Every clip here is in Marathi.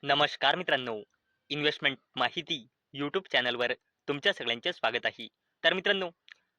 नमस्कार मित्रांनो, इन्व्हेस्टमेंट माहिती यूट्यूब चॅनलवर तुमच्या सगळ्यांचे स्वागत आहे. तर मित्रांनो,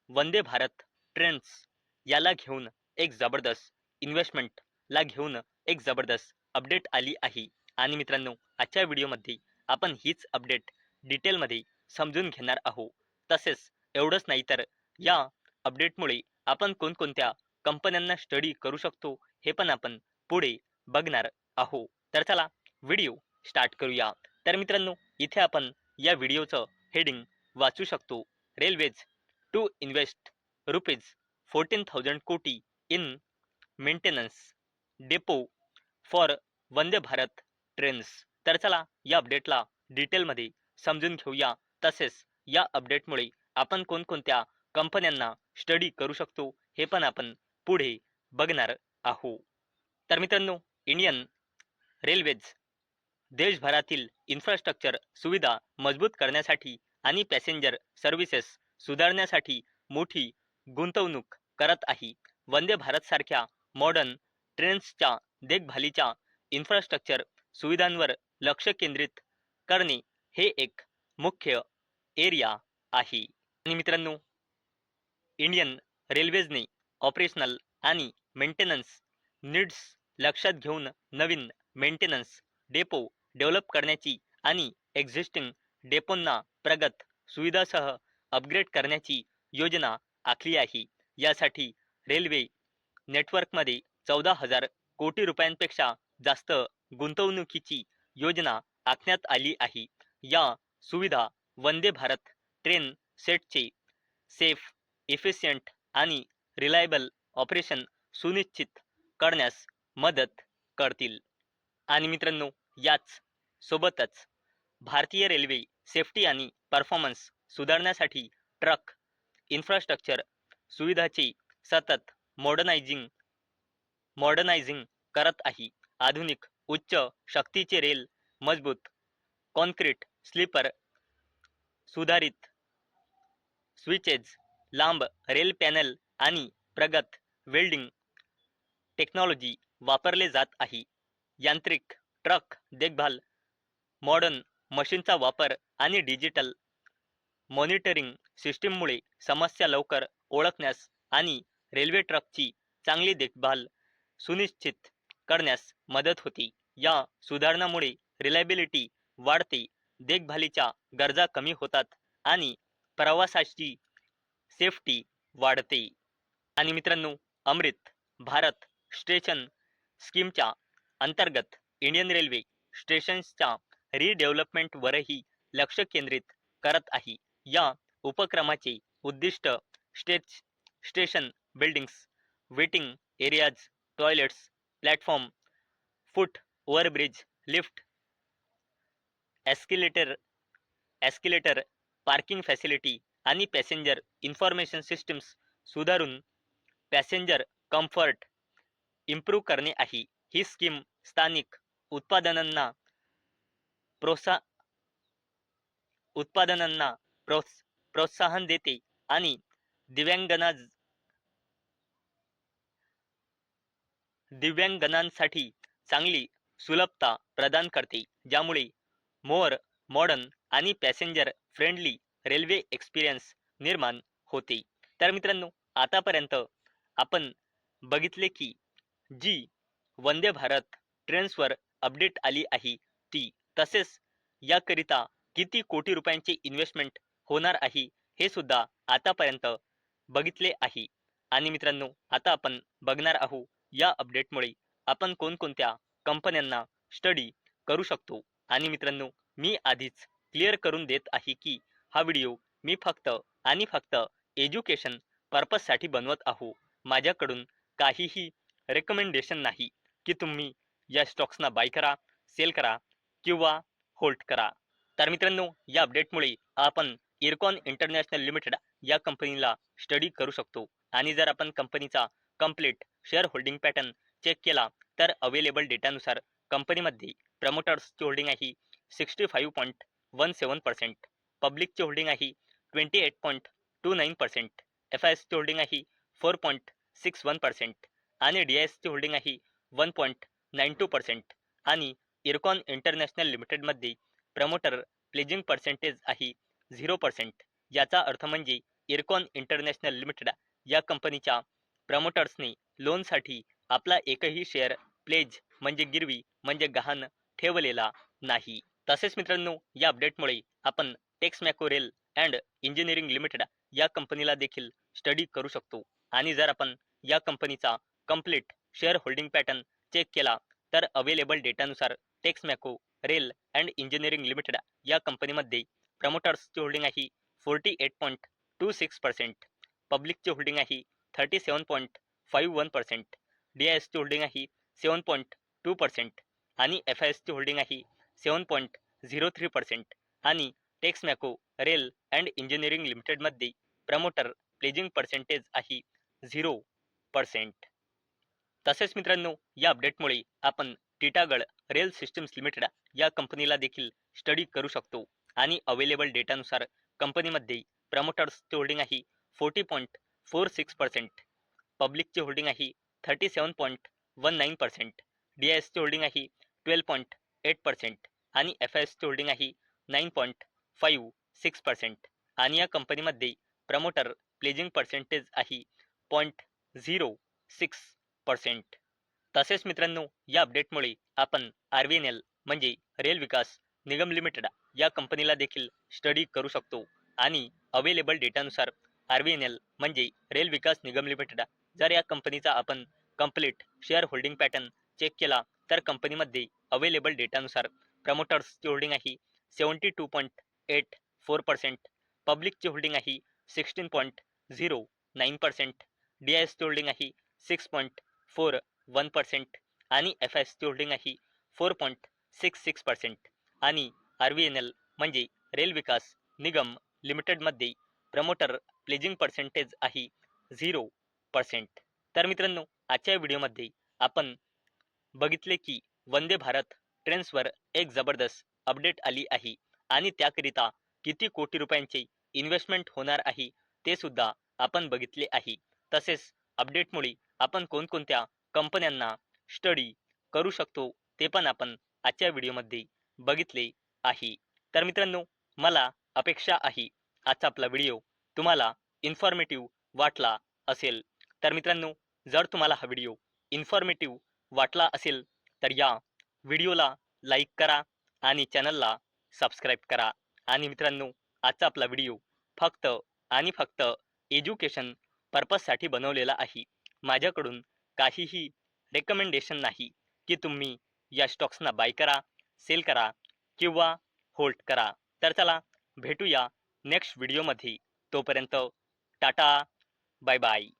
वंदे भारत ट्रेन्स याला घेऊन एक जबरदस्त इन्व्हेस्टमेंटला घेऊन एक जबरदस्त अपडेट आली आहे. आणि मित्रांनो, आजच्या व्हिडिओमध्ये आपण हीच अपडेट डिटेलमध्ये समजून घेणार आहोत. तसेच एवढंच नाही तर या अपडेटमुळे आपण कोणकोणत्या कंपन्यांना स्टडी करू शकतो हे पण आपण पुढे बघणार आहोत. तर चला व्हिडिओ स्टार्ट करूया. तर मित्रांनो, इथे आपण या व्हिडिओचं हेडिंग वाचू शकतो. रेल्वेज टू इन्व्हेस्ट रुपीज 14,000 कोटी in maintenance depot for Vande Bharat trains. तर चला या अपडेटला डिटेलमध्ये समजून घेऊया. तसेच या अपडेटमुळे आपण कोणकोणत्या कंपन्यांना स्टडी करू शकतो हे पण आपण पुढे बघणार आहोत. तर मित्रांनो, इंडियन रेल्वेज देशभरातील इन्फ्रास्ट्रक्चर सुविधा मजबूत करण्यासाठी आणि पॅसेंजर सर्व्हिसेस सुधारण्यासाठी मोठी गुंतवणूक करत आहे. वंदे भारतसारख्या मॉडर्न ट्रेन्सच्या देखभालीच्या इन्फ्रास्ट्रक्चर सुविधांवर लक्ष केंद्रित करणे हे एक मुख्य एरिया आहे. आणि मित्रांनो, इंडियन रेल्वेजने ऑपरेशनल आणि मेंटेनन्स नीड्स लक्षात घेऊन नवीन मेंटेनन्स डेपो डेव्हलप करण्याची आणि एक्झिस्टिंग डेपोंना प्रगत सुविधासह अपग्रेड करण्याची योजना आखली आहे. यासाठी रेल्वे नेटवर्कमध्ये 14,000 कोटी रुपयांपेक्षा जास्त गुंतवणुकीची योजना आखण्यात आली आहे. या सुविधा वंदे भारत ट्रेन सेटचे सेफ, इफिशियंट आणि रिलायबल ऑपरेशन सुनिश्चित करण्यास मदत करतील. आणि मित्रांनो, याच सोबतच भारतीय रेल्वे सेफ्टी आणि परफॉर्मन्स सुधारण्यासाठी ट्रक इन्फ्रास्ट्रक्चर सुविधाचे सतत मॉडर्नायझिंग करत आहे. आधुनिक उच्च शक्तीचे रेल, मजबूत कॉन्क्रीट स्लीपर, सुधारित स्विचेज, लांब रेल पॅनल आणि प्रगत वेल्डिंग टेक्नॉलॉजी वापरले जात आहे. यांत्रिक ट्रक देखभाल, मॉडर्न मशीनचा वापर आणि डिजिटल मॉनिटरिंग सिस्टीममुळे समस्या लवकर ओळखण्यास आणि रेल्वे ट्रकची चांगली देखभाल सुनिश्चित करण्यास मदत होते. या सुधारणामुळे रिलायबिलिटी वाढते, देखभालीच्या गरजा कमी होतात आणि प्रवासाची सेफ्टी वाढते. आणि मित्रांनो, अमृत भारत स्टेशन स्कीमच्या अंतर्गत इंडियन रेल्वे स्टेशन्सच्या रिडेव्हलपमेंटवरही लक्ष केंद्रित करत आहे. या उपक्रमाचे उद्दिष्ट station buildings, waiting areas, toilets, platform, foot overbridge, lift, escalator, parking facility आणि पॅसेंजर इन्फॉर्मेशन सिस्टीम्स सुधारून पॅसेंजर कम्फर्ट इम्प्रूव्ह करणे आहे. ही स्कीम स्थानिक उत्पादनांना प्रोत्सा उत्पादनांना प्रोत्साहन देते आणि दिव्यांगांसाठी चांगली सुलभता प्रदान करते, ज्यामुळे मोर मॉडर्न आणि पॅसेंजर फ्रेंडली रेल्वे एक्सपिरियन्स निर्माण होते. तर मित्रांनो, आतापर्यंत आपण बघितले की जी वंदे भारत ट्रेन्सवर अपडेट आली आहे ती, तसेच याकरिता किती कोटी रुपयांचे इन्व्हेस्टमेंट होणार आहे हे सुद्धा आतापर्यंत बघितले आहे. आणि मित्रांनो, आता आपण बघणार आहोत या अपडेटमुळे आपण कोणकोणत्या कंपन्यांना स्टडी करू शकतो. आणि मित्रांनो, मी आधीच क्लिअर करून देत आहे की हा व्हिडिओ मी फक्त आणि फक्त एज्युकेशन पर्पजसाठी बनवत आहो. माझ्याकडून काहीही रेकमेंडेशन नाही की तुम्ही या स्टॉक्सना बाय करा, सेल करा किंवा होल्ड करा. तर मित्रांनो, या अपडेटमुळे आपण इरकॉन इंटरनॅशनल लिमिटेड या कंपनीला स्टडी करू शकतो. आणि जर आपण कंपनीचा complete share holding pattern check केला तर अवेलेबल डेटानुसार कंपनीमध्ये प्रमोटर्सची होल्डिंग आहे 65.17%, पब्लिकची होल्डिंग आहे 28.29%, FISची होल्डिंग आहे 4.61% आणि DISची होल्डिंग आहे 1.92% आणि इरकॉन इंटरनॅशनल लिमिटेडमध्ये प्रमोटर प्लेजिंग पर्सेंटेज आहे 0%. याचा अर्थ म्हणजे इरकॉन इंटरनॅशनल लिमिटेड या कंपनीच्या प्रमोटर्सने लोनसाठी आपला एकही शेअर प्लेज म्हणजे गिरवी म्हणजे गहाण ठेवलेला नाही. तसेच मित्रांनो, या अपडेटमुळे आपण टेक्समॅको रेल अँड इंजिनिअरिंग लिमिटेड या कंपनीला देखील स्टडी करू शकतो. आणि जर आपण या कंपनीचा complete share holding pattern check केला तर अवेलेबल डेटानुसार Texmaco rail and engineering limited या कंपनीमध्ये प्रमोटर्सची होल्डिंग आहे 48.26%, पब्लिकची होल्डिंग आहे 37.51%, DISची होल्डिंग आहे 7.2% आणि FISची होल्डिंग आहे 7.03% आणि टेक्समॅको रेल अँड इंजिनिअरिंग लिमिटेडमध्ये प्रमोटर प्लेजिंग पर्सेंटेज आहे 0%. तसेच मित्रांनो, या अपडेटमुळे आपण टिटागड रेल सिस्टम्स लिमिटेड या कंपनीला देखील स्टडी करू शकतो. आणि अवेलेबल डेटानुसार कंपनीमध्ये प्रमोटर्सची होल्डिंग आहे 40.46%, पब्लिकची होल्डिंग आहे 37.19%, DISची होल्डिंग आहे 12.8% आणि FISची होल्डिंग आहे 9.56% आणि या कंपनीमध्ये प्रमोटर प्लेजिंग पर्सेंटेज आहे 0.06%. तसेच मित्रांनो, या अपडेटमुळे आपण RVNL म्हणजे रेल विकास निगम लिमिटेड या कंपनीला देखील स्टडी करू शकतो. आणि अवेलेबल डेटानुसार RVNL म्हणजे रेल विकास निगम लिमिटेड जर या कंपनीचा आपण complete share holding pattern check केला तर कंपनीमध्ये अवेलेबल डेटानुसार प्रमोटर्सची होल्डिंग आहे 72.84%, पब्लिकची होल्डिंग आहे 16.09%, DISची होल्डिंग आहे 6.41% आणि FISची होल्डिंग आहे 4.66% आणि RVNL म्हणजे रेल विकास निगम लिमिटेडमध्ये प्रमोटर प्लेजिंग पर्सेंटेज आहे 0%. तर मित्रांनो, आजच्या व्हिडिओमध्ये आपण बघितले की वंदे भारत ट्रेन्सवर एक जबरदस्त अपडेट आली आहे आणि त्याकरिता किती कोटी रुपयांचे इन्व्हेस्टमेंट होणार आहे ते सुद्धा आपण बघितले आहे. तसेच अपडेटमुळे आपण कोणकोणत्या कंपन्यांना स्टडी करू शकतो ते पण आपण आजच्या व्हिडिओमध्ये बघितले आहे. तर मित्रांनो, मला अपेक्षा आहे आजचा आपला व्हिडिओ तुम्हाला इन्फॉर्मेटिव्ह वाटला असेल. तर मित्रांनो, जर तुम्हाला हा व्हिडिओ इन्फॉर्मेटिव्ह वाटला असेल तर या व्हिडिओला लाईक करा आणि चॅनलला सबस्क्राईब करा. आणि मित्रांनो, आजचा आपला व्हिडिओ फक्त आणि फक्त एज्युकेशन पर्पजसाठी बनवलेला आहे. माझ्याकडून काहीही रेकमेंडेशन नाही की तुम्ही या स्टॉक्सना बाय करा, सेल करा किंवा होल्ड करा. तर चला भेटूया नेक्स्ट व्हिडिओमध्ये. तोपर्यंत टाटा, बाय बाय.